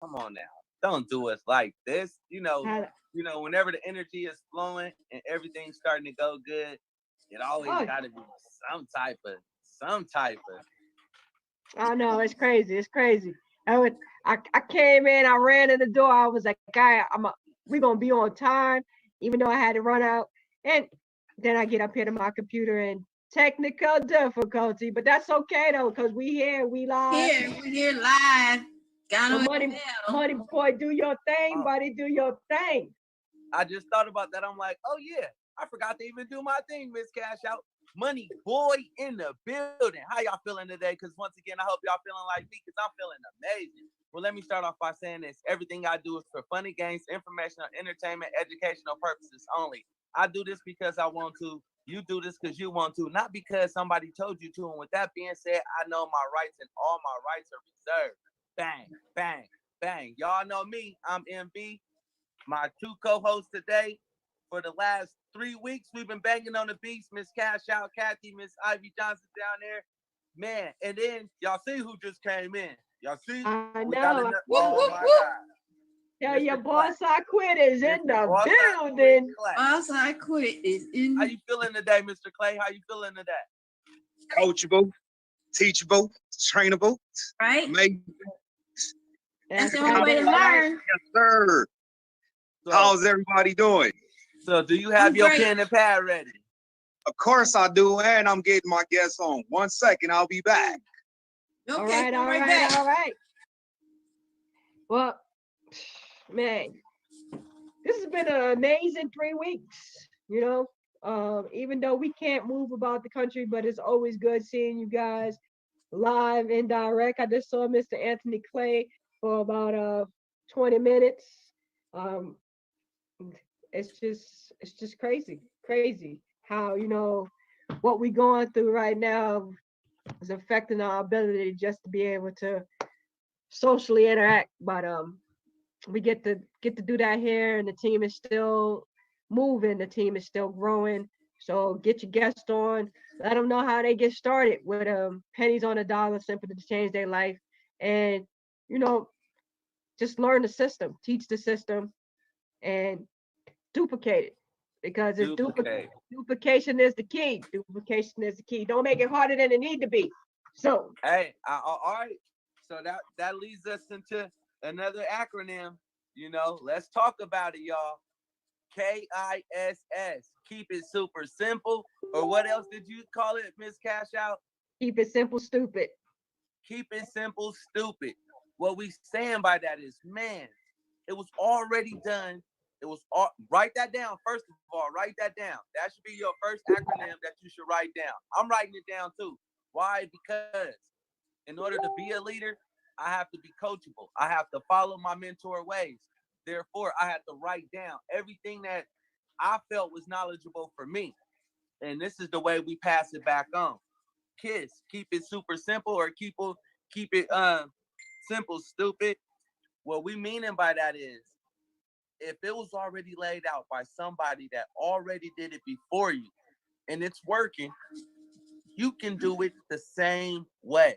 Come on now. Don't do us like this. Uh, Whenever the energy is flowing and everything's starting to go good, it always oh, gotta be some type of I know it's crazy. It's crazy. I came in. I ran in the door. I was like, we gonna be on time, even though I had to run out. And then I get up here to my computer and technical difficulty, but that's okay though, cause we here, we live. We here live. So Gano in the money boy, do your thing, Oh, buddy, do your thing. I just thought about that. I'm like, oh yeah, I forgot to even do my thing, Miss Cash Out. Money boy in the building. How y'all feeling today? Because once again, I hope y'all feeling like me because I'm feeling amazing. Well, let me start off by saying this. Everything I do is for funny games, informational, entertainment, educational purposes only. I do this because I want to. You do this because you want to, not because somebody told you to. And with that being said, I know my rights and all my rights are reserved. Bang, bang, bang. Y'all know me. I'm MB. My two co-hosts today. For the last 3 weeks, we've been banging on the beats. Miss Cash Out, Kathy, Miss Ivy Johnson down there. Man, and then y'all see who just came in. Y'all see? I We got know. another. Whoop, Oh whoop, my whoop. God. Tell your Mr. Clay. boss I quit is in Mr. the Boss building. Clay. Boss I quit is in. How you feeling today, Mr. Clay? How you feeling today? Coachable, teachable, trainable, Right? amazing. That's the That's only right. way to That's right. learn. Yes, sir. So, How's everybody doing? so do you I'm have your great. pen and pad ready? Of course I do, and I'm getting my guests on. 1 second, I'll be back. All Okay, right, come all right right, back. all right. Well, man, this has been an amazing 3 weeks. Even though we can't move about the country, but it's always good seeing you guys live and direct. I just saw Mr. Anthony Clay for about 20 minutes. Um, it's just crazy how what we going through right now is affecting our ability just to be able to socially interact. But we get to do that here, and the team is still moving. The team is still growing. So get your guests on. Let them know how they get started with pennies on a dollar, simple to change their life, and you know just learn the system, teach the system, and duplicate it because it's Duplicate. duplication is the key. Duplication is the key. Don't make it harder than it need to be. So Hey, all right. So that leads us into another acronym. Let's talk about it, y'all. KISS. Keep it super simple. Or what else did you call it, Miss Cash Out? keep it simple, stupid. Keep it simple, stupid. What we saying by that is, man, it was already done. It was all, write that down. First of all, write that down. That should be your first acronym that you should write down. I'm writing it down too. Why? Because in order to be a leader, I have to be coachable. I have to follow my mentor ways. Therefore, I had to write down everything that I felt was knowledgeable for me. And this is the way we pass it back on. Kids, keep it super simple or keep it simple, stupid. What we meaning by that is if it was already laid out by somebody that already did it before you and it's working, you can do it the same way.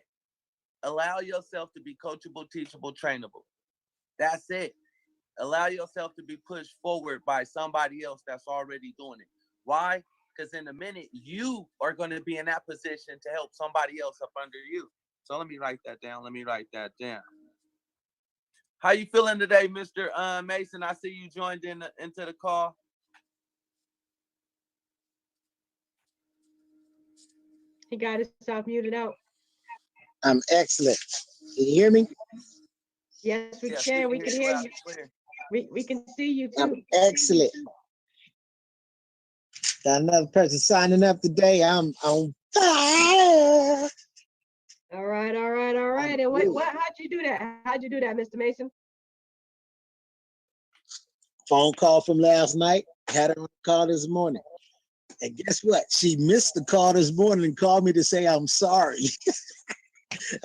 Allow yourself to be coachable, teachable, trainable. That's it. Allow yourself to be pushed forward by somebody else that's already doing it. Why? Because in a minute, you are going to be in that position to help somebody else up under you. So let me write that down. How you feeling today, Mr. Mason? I see you joined into the call. He got himself muted out. I'm excellent. Can you hear me? Yes, we Yes, can. we We can can hear you hear loud you. and clear. We can see you I'm too. excellent. Got another person signing up today. I'm on fire. All right, all right, all right. And how'd you do that? How'd you do that, Mr. Mason? Phone call from last night. Had her on the call this morning. And guess what? She missed the call this morning and called me to say I'm sorry.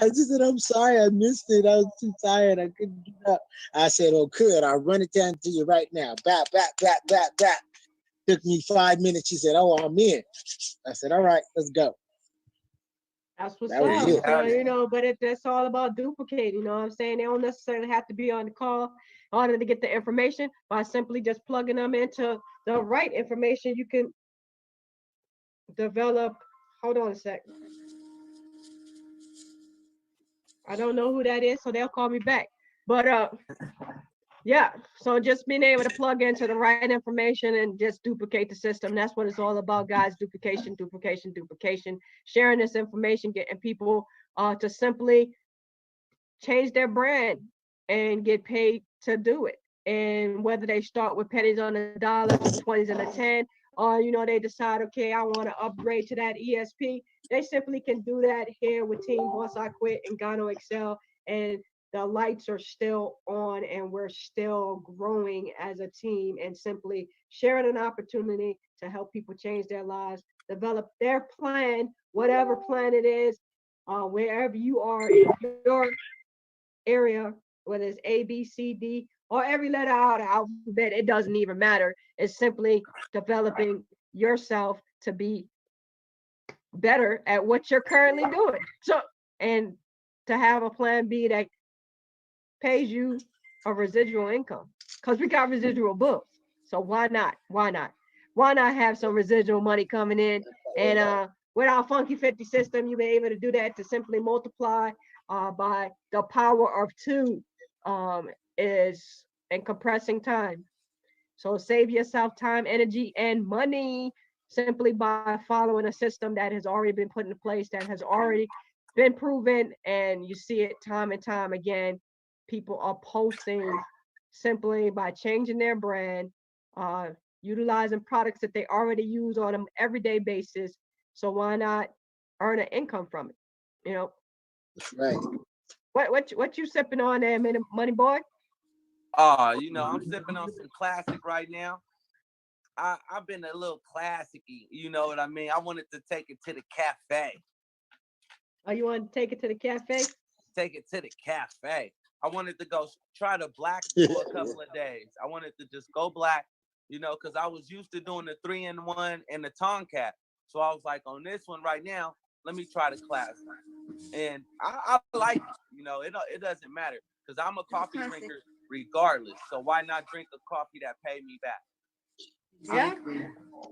I just said, I'm sorry, I missed it. I was too tired. I couldn't get up. I said, oh, good. I'll run it down to you right now. Back. Took me 5 minutes. She said, oh, I'm in. I said, all right, let's go. That's what's That was up. it. So, but that's all about duplicating. You know what I'm saying? They don't necessarily have to be on the call in order to get the information. By simply just plugging them into the right information, you can develop. Hold on a sec. I don't know who that is, so they'll call me back. But yeah, so just being able to plug into the right information and just duplicate the system. That's what it's all about, guys. Duplication, duplication, duplication. Sharing this information, getting people to simply change their brand and get paid to do it. And whether they start with pennies on a dollar, 20s and a 10, or they decide, okay, I want to upgrade to that ESP, they simply can do that here with Team Boss I Quit and Gano Excel. And the lights are still on and we're still growing as a team and simply sharing an opportunity to help people change their lives, develop their plan, whatever plan it is, wherever you are in your area, whether it's A, B, C, D, or every letter out of the alphabet, it doesn't even matter. It's simply developing yourself to be better at what you're currently doing. So, and to have a plan B that pays you a residual income, because we got residual books. So why not? Why not? Why not have some residual money coming in? And with our Funky 50 system, you'll be able to do that to simply multiply by the power of 2 is in compressing time. So save yourself time, energy, and money simply by following a system that has already been put into place, that has already been proven, and you see it time and time again. People are posting simply by changing their brand, utilizing products that they already use on an everyday basis. So why not earn an income from it? That's right. What you sipping on there, Money Boy? I'm sipping on some classic right now. I've been a little classic-y, you know what I mean? I wanted to take it to the cafe. Oh, you want to take it to the cafe? Take it to the cafe. I wanted to go try the black for a couple of days. I wanted to just go black, because I was used to doing the 3-in-1 and the Tonkat. So I was like, on this one right now, let me try the classic. And I like it. It doesn't matter because I'm a coffee drinker regardless. So why not drink a coffee that paid me back? Yeah,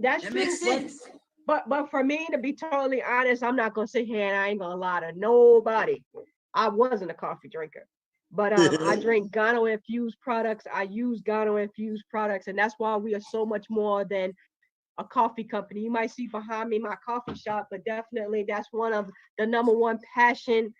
that's That true. makes sense. But for me, to be totally honest, I'm not gonna sit here and I ain't gonna lie to nobody. I wasn't a coffee drinker, but I drink Gano infused products. I use Gano infused products, and that's why we are so much more than a coffee company. You might see behind me my coffee shop, but definitely that's one of the number one passion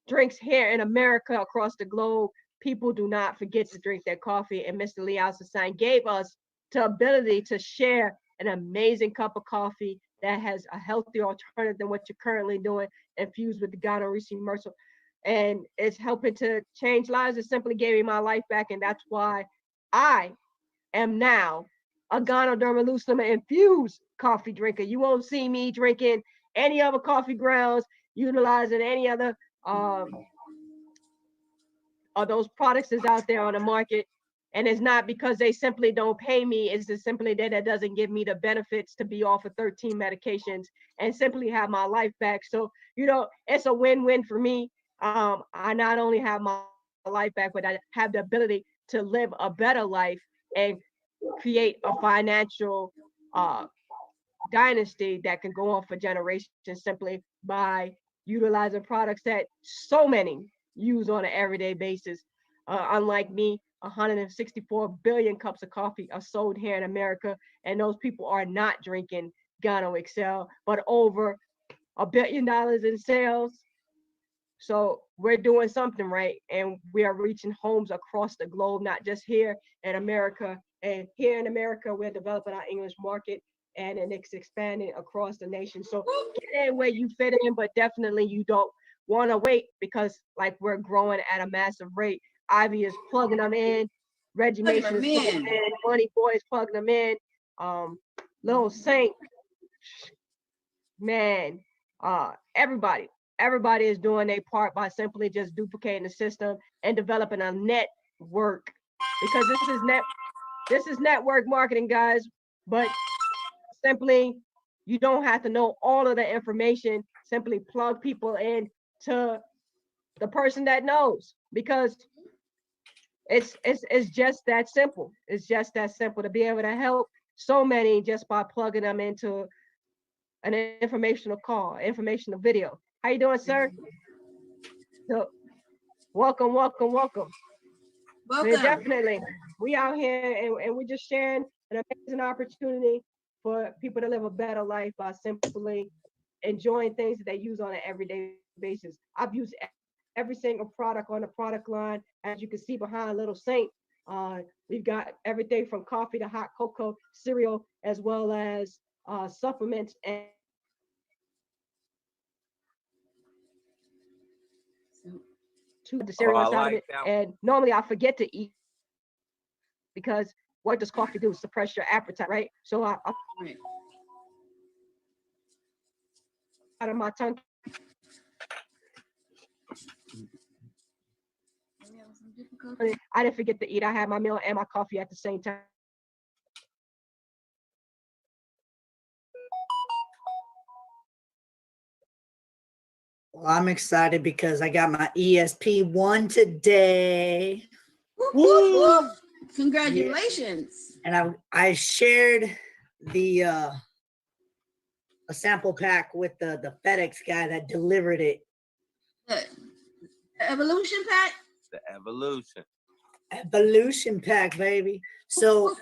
drinks here in America, across the globe. People do not forget to drink their coffee, and Mr. Lee Alcine gave us the ability to share an amazing cup of coffee that has a healthy alternative than what you're currently doing, infused with the Gano Risi Mercer. And it's helping to change lives. It simply gave me my life back, and that's why I am now a Ganoderma Lucima infused coffee drinker. You won't see me drinking any other coffee grounds, utilizing any other of those products that's out there on the market. And it's not because they simply don't pay me. It's just simply that it doesn't give me the benefits to be off of 13 medications and simply have my life back. So, it's a win-win for me. I not only have my life back, but I have the ability to live a better life and create a financial dynasty that can go on for generations simply by utilizing products that so many use on an everyday basis. Unlike me, 164 billion cups of coffee are sold here in America, and those people are not drinking Gano Excel, but over $1 billion in sales. So we're doing something right, and we are reaching homes across the globe, not just here in America. And here in America, we're developing our English market, and it's expanding across the nation. So get in where you fit in, but definitely you don't want to wait, because like we're growing at a massive rate. Ivy is plugging them in, Reggie Mason is plugging them in, Money Boy is plugging them in, Little Saint, man, everybody is doing their part by simply just duplicating the system and developing a network, because this is network marketing, guys. But simply, you don't have to know all of the information. simply plug people in to the person that knows, because it's just that simple. It's just that simple to be able to help so many just by plugging them into an informational call, informational video. How you doing, sir? So welcome, welcome, welcome. Yeah, Welcome. definitely. We out here and we're just sharing an amazing opportunity for people to live a better life by simply enjoying things that they use on an everyday basis. I've used every single product on the product line. As you can see behind Little Saint, we've got everything from coffee to hot cocoa, cereal, as well as supplements and to the Oh, cereal I inside of like it. that. And normally I forget to eat because what does coffee do? Suppress your appetite, right? So I Right. out of my tongue. We have some difficulty. I didn't forget to eat. I had my meal and my coffee at the same time. Well, I'm excited because I got my ESP1 today. Whoop, whoop, Woo! whoop. Congratulations. And I shared the a sample pack with the FedEx guy that delivered it. The evolution pack. The evolution. Evolution pack, baby. So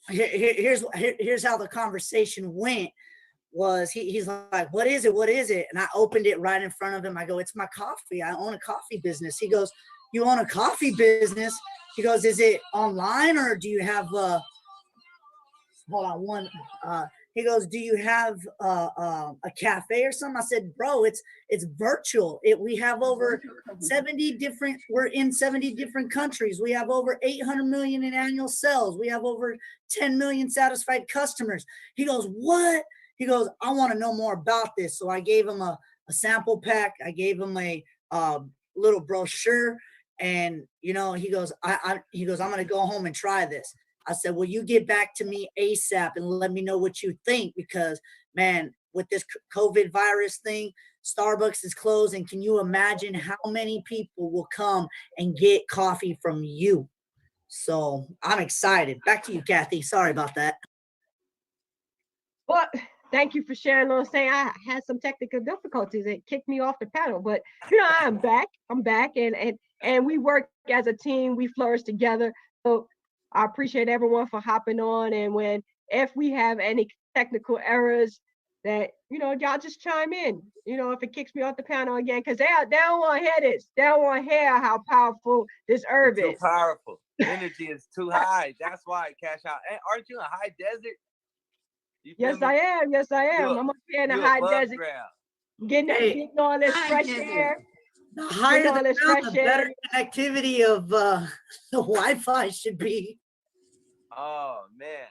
here's how the conversation went. Was he's like, what is it? What is it? And I opened it right in front of him. I go, it's my coffee. I own a coffee business. He goes, you own a coffee business? He goes, is it online or do you have hold on one he goes, do you have a cafe or something? I said, bro, it's virtual. We have over 70 different, we're in 70 different countries. We have over 800 million in annual sales. We have over 10 million satisfied customers. He goes, what? He goes, I want to know more about this. So I gave him a sample pack. I gave him a little brochure. And, you know, he goes, he goes, I'm going to go home and try this. I said, well, you get back to me ASAP and let me know what you think, because, man, with this COVID virus thing, Starbucks is closed. And can you imagine how many people will come and get coffee from you? So I'm excited. Back to you, Kathy. Sorry about that. Well, thank you for sharing those. Saying I had some technical difficulties. It kicked me off the panel, but you know, I'm back. I'm back, and we work as a team. We flourish together. So I appreciate everyone for hopping on. And if we have any technical errors, that you know, y'all just chime in. You know, if it kicks me off the panel again, because they don't want to hear this. They don't want to hear how powerful this herb Too is. powerful. Energy is too high. That's why, Cash Out. Hey, aren't you in a high desert? You feel Yes, me? I am. Yes, I am. You- I'm up here in the You high above desert, ground. getting all this High fresh desert. air. The higher all the this ground, fresh the better air. connectivity of the Wi-Fi should be. Oh man.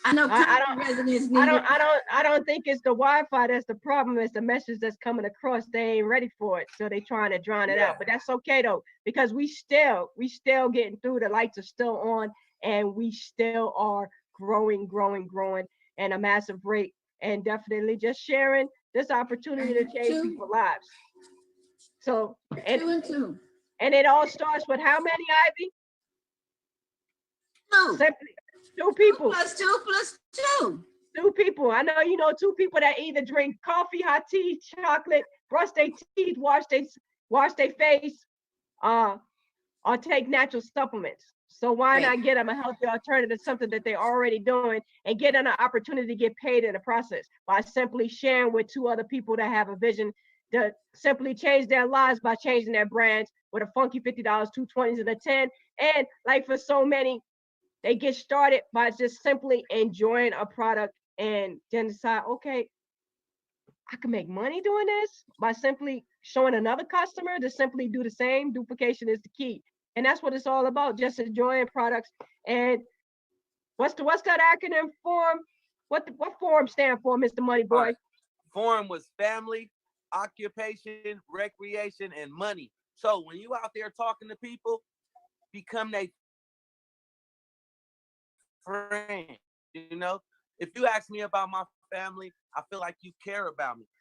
I know I country residents need I don't think it's the Wi-Fi that's the problem. It's the message that's coming across. They ain't ready for it, so they trying to drown it Yeah. out. But that's okay though, because we still getting through. The lights are still on, and we still are growing at a massive rate. And definitely just sharing this opportunity to change Two. people's lives. So and 2 and 2. and it all starts with how many, Ivy? 2. Simply 2 2 people. plus 2 plus 2. 2 people. I know you know 2 people that either drink coffee, hot tea, chocolate, brush their teeth, wash their face, or take natural supplements. So why Right. not get them a healthy alternative, something that they're already doing, and get them an opportunity to get paid in the process by simply sharing with 2 other people that have a vision to simply change their lives by changing their brands with a funky $50, 2 20s, and a 10. And like for so many, they get started by just simply enjoying a product and then decide, okay, I can make money doing this by simply showing another customer to simply do the same. Duplication is the key. And that's what it's all about, just enjoying products. And what's that acronym form? What form stand for, Mr. Money Boy? Right. Form was family, occupation, recreation, and money. So when you out there talking to people, become their friend. You know, if you ask me about my family, I feel like you care about me.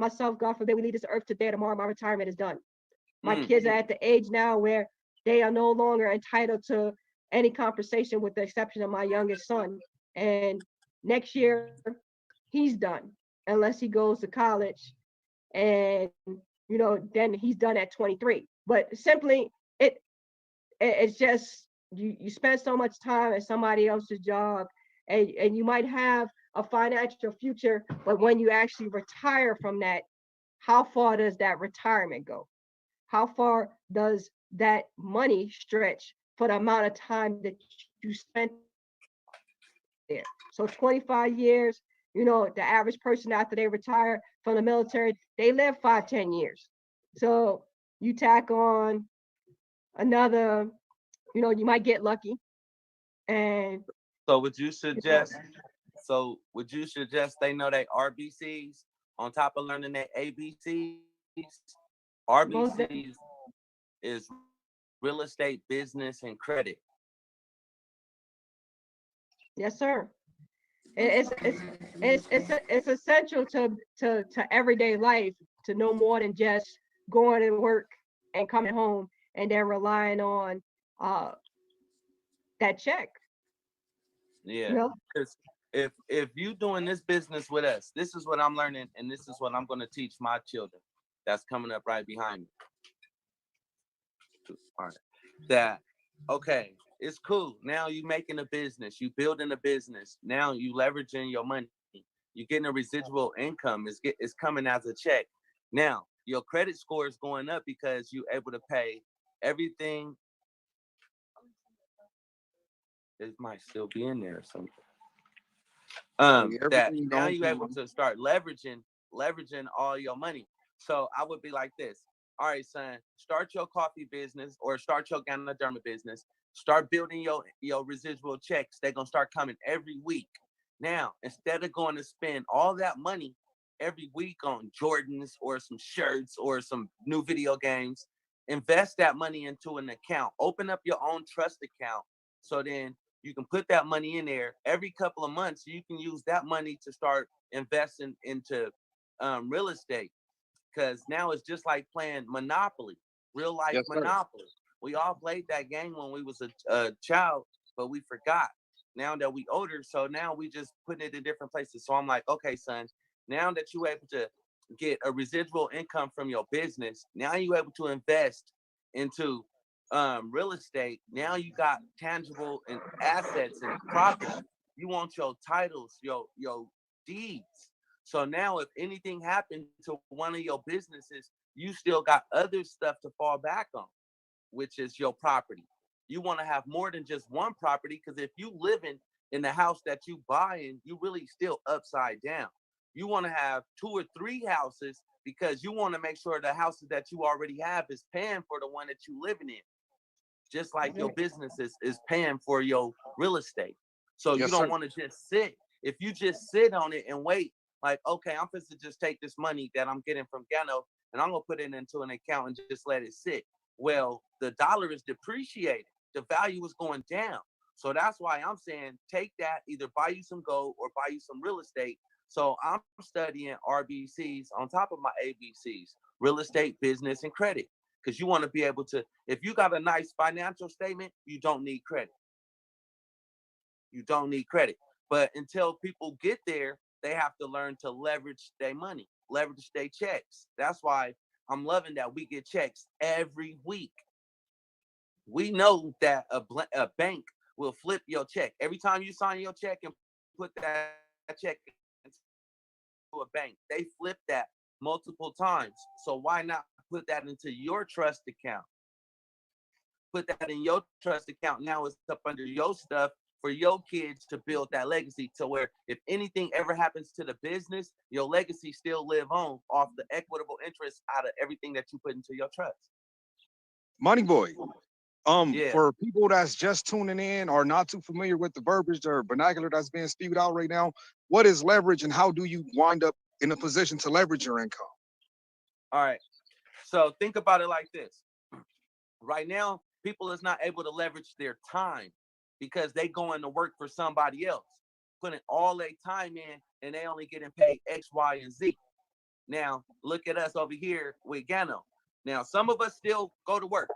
myself, God forbid, we leave this earth today, tomorrow my retirement is done. My Mm. kids are at the age now where they are no longer entitled to any compensation with the exception of my youngest son. And next year, he's done, unless he goes to college. And, then he's done at 23. But simply, it's just, you spend so much time at somebody else's job, and you might have a financial future, but when you actually retire from that, how far does that retirement go? How far does that money stretch for the amount of time that you spent there? So 25 years, the average person after they retire from the military, they live 5, 10 years. So you tack on another, you might get lucky. And So would you suggest? So would you suggest they know they RBCs on top of learning their ABCs? most de- RBCs is real estate, business, and credit. yes, sir. It's essential to everyday life to know more than just going to work and coming home and then relying on uh that check. Yeah. You know, Because if you doing this business with us, this is what I'm learning, and this is what I'm going to teach my children. That's coming up right behind me. All right. That okay. It's cool. Now you making a business. You building a business. Now you leveraging your money. You getting a residual income. It's coming as a check. Now your credit score is going up because you able to pay everything. It might still be in there or something. That Everything now going you able to start leveraging all your money. So I would be like this. All right, son, start your coffee business or start your Gano business. Start building your residual checks. They're gonna start coming every week. Now, instead of going to spend all that money every week on Jordans or some shirts or some new video games, invest that money into an account. Open up your own trust account. So then you can put that money in there every couple of months. You can use that money to start investing into real estate. Because now it's just like playing Monopoly, real life Yes, sir. Monopoly. We all played that game when we was a child, but we forgot. Now that we older, so now we just put it in different places. So I'm like, okay, son, now that you're able to get a residual income from your business, now you're able to invest into real estate. Now you got tangible and assets and property. You want your titles, your deeds. So now if anything happened to one of your businesses, you still got other stuff to fall back on, which is your property. You want to have more than just one property, because if you living in the house that you buying, you really still upside down. You want to have 2 or 3 houses because you want to make sure the houses that you already have is paying for the one that you living in, just like your business is paying for your real estate. So you Yes, sir. don't want to just sit. If you just sit on it and wait, like, okay, I'm supposed to just take this money that I'm getting from Gano and I'm gonna put it into an account and just let it sit. Well, the dollar is depreciating. The value is going down. So that's why I'm saying take that, either buy you some gold or buy you some real estate. So I'm studying RBCs on top of my ABCs, real estate, business, and credit. Because you want to be able to, if you got a nice financial statement, you don't need credit. You don't need credit. But until people get there, they have to learn to leverage their money, leverage their checks. That's why I'm loving that we get checks every week. We know that a bank will flip your check. Every time you sign your check and put that check into a bank, they flip that multiple times. So why not put that into your trust account? Put that in your trust account. Now it's up under your stuff for your kids to build that legacy, to where if anything ever happens to the business, your legacy still live on off the equitable interest out of everything that you put into your trust. Money Boy. Yeah. For people that's just tuning in or not too familiar with the verbiage or vernacular that's being spewed out right now, what is leverage and how do you wind up in a position to leverage your income? All right. So think about it like this. Right now, people is not able to leverage their time because they going to work for somebody else, putting all their time in, and they only getting paid X, Y, and Z. Now, look at us over here with Gano. Now, some of us still go to work.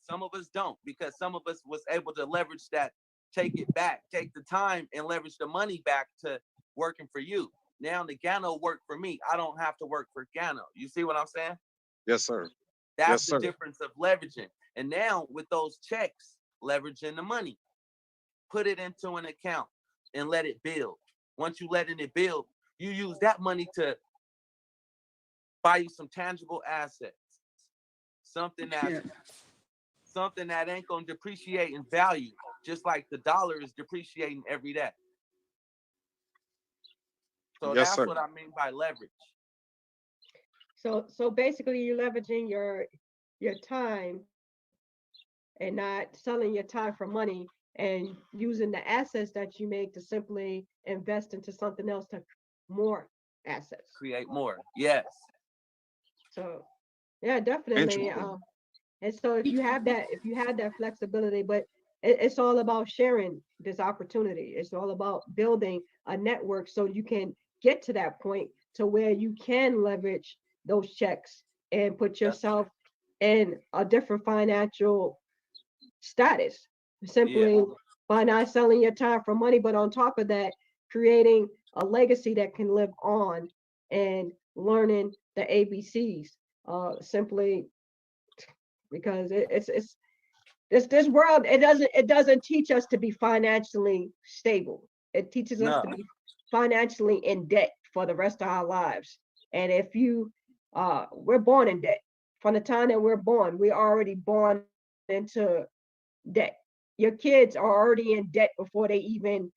Some of us don't, because some of us was able to leverage that, take it back, take the time and leverage the money back to working for you. Now the Gano work for me. I don't have to work for Gano. You see what I'm saying? Yes, sir. That's Yes, the sir. difference of leveraging. And now with those checks, leveraging the money, put it into an account and let it build. Once you letting it build, you use that money to buy you some tangible assets, something that Yeah. something that ain't gonna depreciate in value, just like the dollar is depreciating every day. So Yes, that's sir. what I mean by leverage. So basically you're leveraging your time and not selling your time for money and using the assets that you make to simply invest into something else to more assets. Create more. Yes. So yeah, definitely. Interesting. And so if you have that flexibility, but it's all about sharing this opportunity. It's all about building a network so you can get to that point to where you can leverage those checks and put Yep. yourself in a different financial status Yeah. simply by not selling your time for money, but on top of that, creating a legacy that can live on and learning the ABCs. Simply because it's this world, it doesn't teach us to be financially stable. It teaches us No. to be financially in debt for the rest of our lives. And if you we're born in debt. From the time that we're born, we're already born into debt. Your kids are already in debt before they even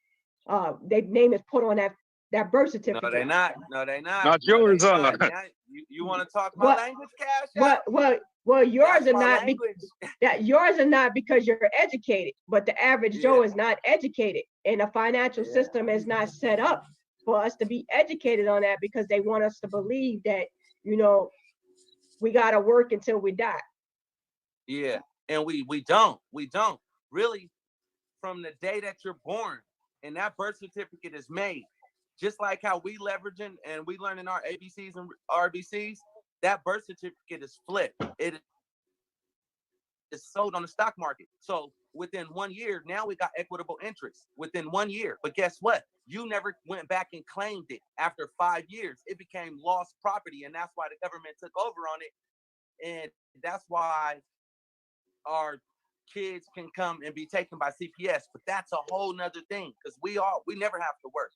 their name is put on that birth No, they certificate. not. No, they not. Not No, they yours, huh? not. Now, you want to talk my What language, Cash what Out? well yours That's are my not language. that yours are not because you're educated, but the average Yeah. Joe is not educated, and the financial Yeah. system is not set up for us to be educated on that because they want us to believe that you know we got to work until we die. Yeah. And we don't. We don't. Really, from the day that you're born and that birth certificate is made, just like how we leveraging and we learning our ABCs and RBCs, that birth certificate is flipped. It is sold on the stock market. So within 1 year, now we got equitable interest within 1 year. But guess what? You never went back and claimed it. After 5 years, it became lost property. And that's why the government took over on it. And that's why our kids can come and be taken by CPS. But that's a whole nother thing because we never have to work.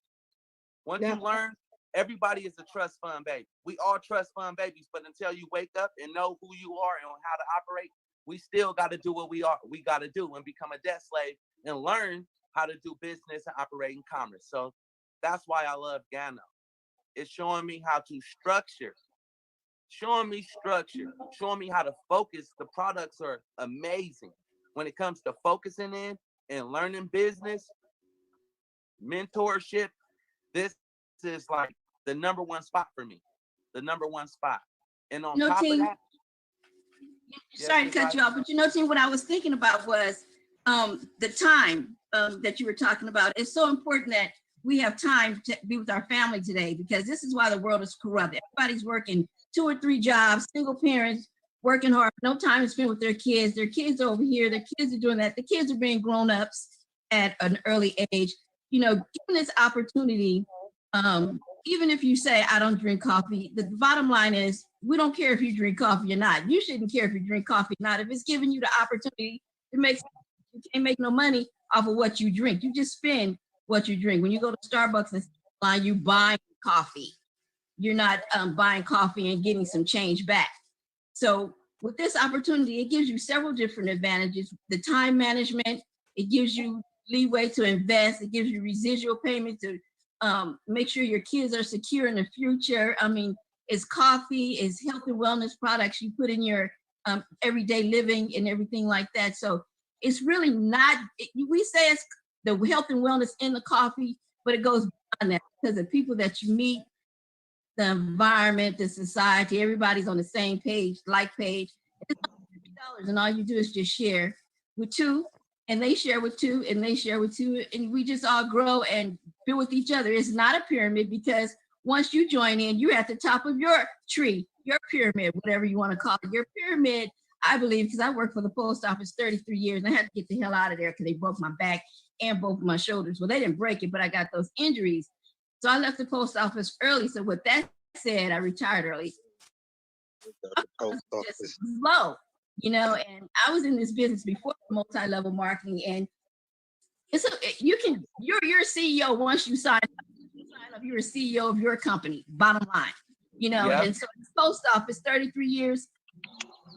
Once Yeah. you learn, everybody is a trust fund baby. We all trust fund babies, but until you wake up and know who you are and how to operate, we still got to do what we got to do and become a debt slave and learn how to do business and operate in commerce. So that's why I love Gano. It's showing me how to structure, showing me how to focus. The products are amazing when it comes to focusing in and learning business, mentorship. This is like the number one spot for me, the number one spot. And on No top of team. that, Sorry to cut you off, but Tim, what I was thinking about was the time that you were talking about. It's so important that we have time to be with our family today because this is why the world is corrupt. Everybody's working 2 or 3 jobs, single parents working hard, no time to spend with their kids. Their kids are over here, their kids are doing that. The kids are being grown ups at an early age. Given this opportunity, even if you say, I don't drink coffee, the bottom line is we don't care if you drink coffee or not. You shouldn't care if you drink coffee or not. If it's giving you the opportunity, you can't make no money off of what you drink. You just spend what you drink. When you go to Starbucks and line, you buy coffee. You're not buying coffee and getting some change back. So with this opportunity, it gives you several different advantages. The time management, it gives you leeway to invest. It gives you residual payment to make sure your kids are secure in the future. I mean, it's coffee, it's health and wellness products you put in your everyday living and everything like that. So it's really not, we say it's the health and wellness in the coffee, but it goes beyond that because the people that you meet, the environment, the society, everybody's on the same page, like page. It's $50 and all you do is just share with 2 and they share with 2 and they share with 2 and we just all grow and build with each other. It's not a pyramid because once you join in, you're at the top of your tree, your pyramid, whatever you want to call it. Your pyramid, I believe, because I worked for the post office 33 years and I had to get the hell out of there because they broke my back and both my shoulders. Well, they didn't break it, but I got those injuries. So I left the post office early. So with that said, I retired early. Just low, you know, and I was in this business before multi-level marketing, and you're a CEO once you sign up. You're a CEO of your company, bottom line, you know. Yep. And so in the post office, 33 years,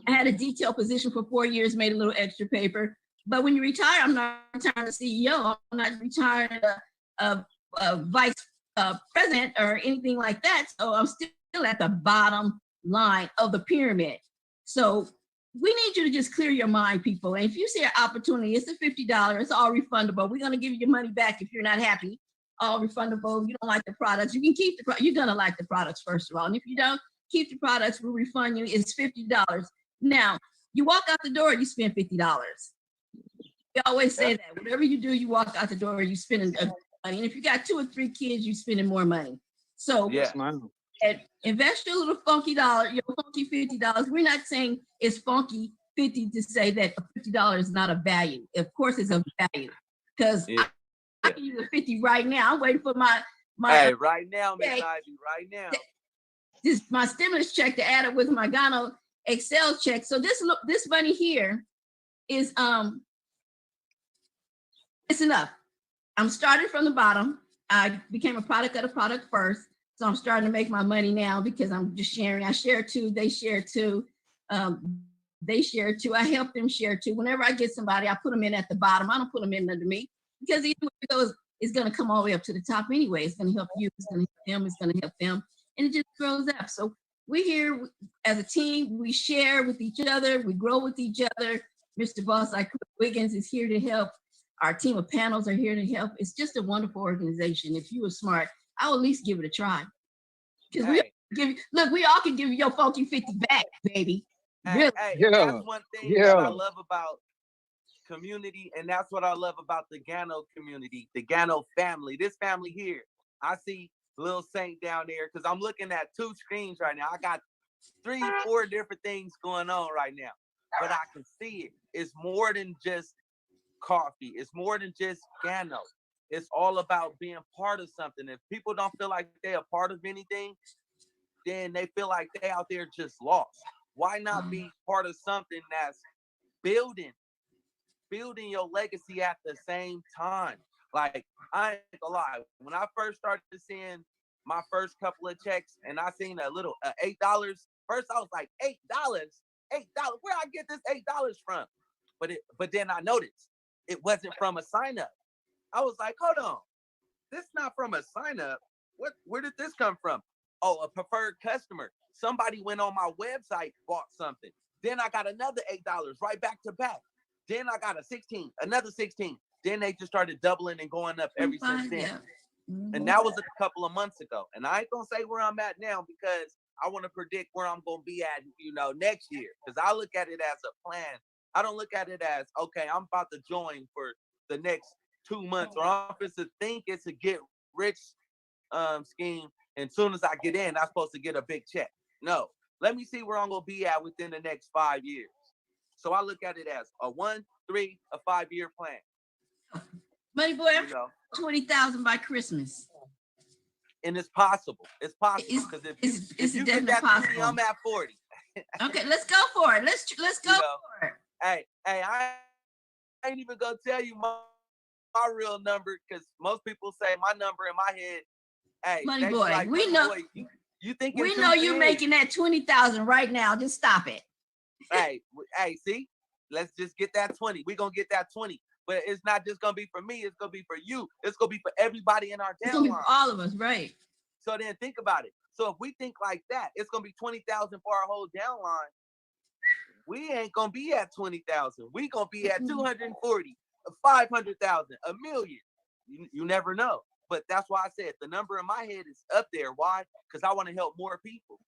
I had a detail position for 4 years, made a little extra paper. But when you retire, I'm not retired as CEO. I'm not retired a vice president or anything like that. So I'm still at the bottom line of the pyramid. So we need you to just clear your mind, people. And if you see an opportunity, it's a $50, it's all refundable. We're going to give you your money back if you're not happy. All refundable. You don't like the products, you can keep the product. You're going to like the products, first of all. And if you don't, keep the products, we'll refund you. It's $50. Now, you walk out the door, you spend $50. We always say that. Whatever you do, you walk out the door, you spend money. And if you got 2 or 3 kids, you're spending more money. So and invest your little funky dollar, your funky $50. We're not saying it's funky 50 to say that $50 is not a value. Of course, it's a value, because I can use a 50 right now. I'm waiting for my hey, right now, Miss Ivy, right now. This my stimulus check to add it with my Gano Excel check. So this money here is it's enough. I'm starting from the bottom. I became a product of the product first. So I'm starting to make my money now because I'm just sharing. I share too, they share too. They share too. I help them share too. Whenever I get somebody, I put them in at the bottom. I don't put them in under me, because either way it goes, it's going to come all the way up to the top anyway. It's going to help you. It's going to help them. It's going to help them. And it just grows up. So we're here as a team. We share with each other. We grow with each other. Mr. Boss, like Wiggins, is here to help. Our team of panels are here to help. It's just a wonderful organization. If you were smart, I would at least give it a try. Because we all can give you your funky 50 back, baby. Really. That's one thing that I love about community, and that's what I love about the Gano community, the Gano family. This family here, I see Lil Saint down there, because I'm looking at 2 screens right now. I got 3, 4 different things going on right now, but I can see it. It's more than just coffee. It's more than just Gano. It's all about being part of something. If people don't feel like they're a part of anything, then they feel like they out there just lost. Why not be part of something that's building your legacy at the same time? Like, I ain't gonna lie, when I first started seeing my first couple of checks and I seen a little $8, first I was like, $8, where I get this $8 from? But then I noticed it wasn't from a sign up. I was like, hold on, this not from a sign up. Where did this come from? Oh, a preferred customer. Somebody went on my website, bought something. Then I got another $8 right back to back. Then I got a 16, another 16. Then they just started doubling and going up ever since then. And that was a couple of months ago. And I ain't gonna say where I'm at now, because I want to predict where I'm gonna be at, next year. Because I look at it as a plan. I don't look at it as, okay, I'm about to join for the next 2 months, or I'm supposed to think it's a get rich scheme. And as soon as I get in, I'm supposed to get a big check. No, let me see where I'm gonna be at within the next 5 years. So I look at it as a 1, 3, a 5-year plan. Money boy, I'm 20,000 by Christmas. And it's possible. It's possible, because if you get that possible. 20, I'm at 40. Okay, let's go for it. Let's go for it. Hey, I ain't even gonna tell you my real number, because most people say my number in my head. Hey, Money boy, like, we know. Boy, you think we know you making that 20,000 right now. Just stop it. hey, see, let's just get that 20. We're gonna get that 20, but it's not just gonna be for me. It's gonna be for you. It's gonna be for everybody in our downline. It's gonna be for all of us, right? So then think about it. So if we think like that, it's gonna be 20,000 for our whole downline. We ain't gonna be at 20,000. We gonna be at 240, 500,000, a million. You never know. But that's why I said the number in my head is up there. Why? Because I want to help more people.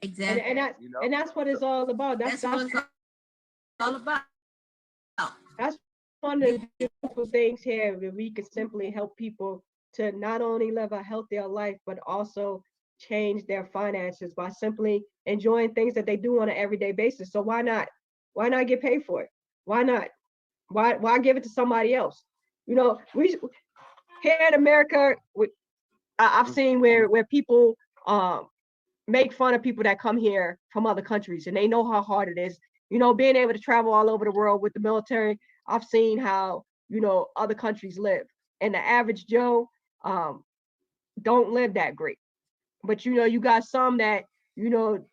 Exactly. And that's what it's all about. That's what it's all about. That's one of the beautiful things here, where we can simply help people to not only live a healthier life, but also change their finances by simply enjoying things that they do on an everyday basis. So why not? Why not get paid for it? Why not? Why give it to somebody else? You know, we here in America, I've seen where people make fun of people that come here from other countries, and they know how hard it is. You know, being able to travel all over the world with the military, I've seen how, you know, other countries live, and the average Joe don't live that great. But you know, you got some that, you know,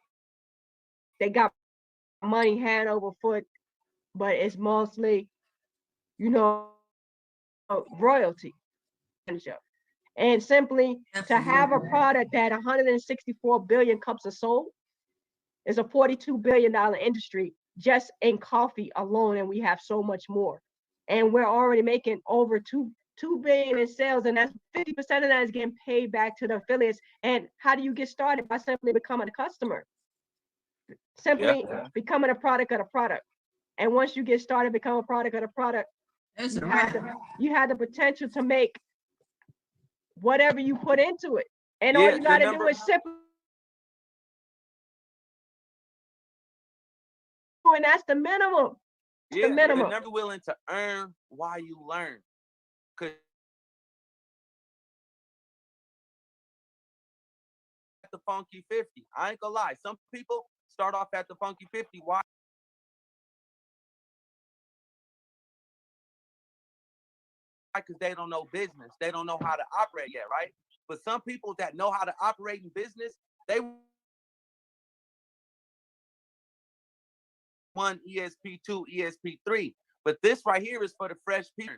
they got money hand over foot, but it's mostly, you know, royalty. And simply to have a product that 164 billion cups are sold is a $42 billion industry just in coffee alone, and we have so much more. And we're already making over two billion in sales, and that's 50% of that is getting paid back to the affiliates. And how do you get started? By simply becoming a customer, simply becoming a product of the product. And once you get started, become a product of the product, you have the potential to make whatever you put into it. And all you gotta do is simply, and that's the minimum. Yeah, the minimum. You're never willing to earn while you learn. Cause the funky 50. I ain't gonna lie. Some people start off at the funky 50. Why? Because they don't know business. They don't know how to operate yet, right? But some people that know how to operate in business, they won ESP2, ESP3. But this right here is for the fresh people.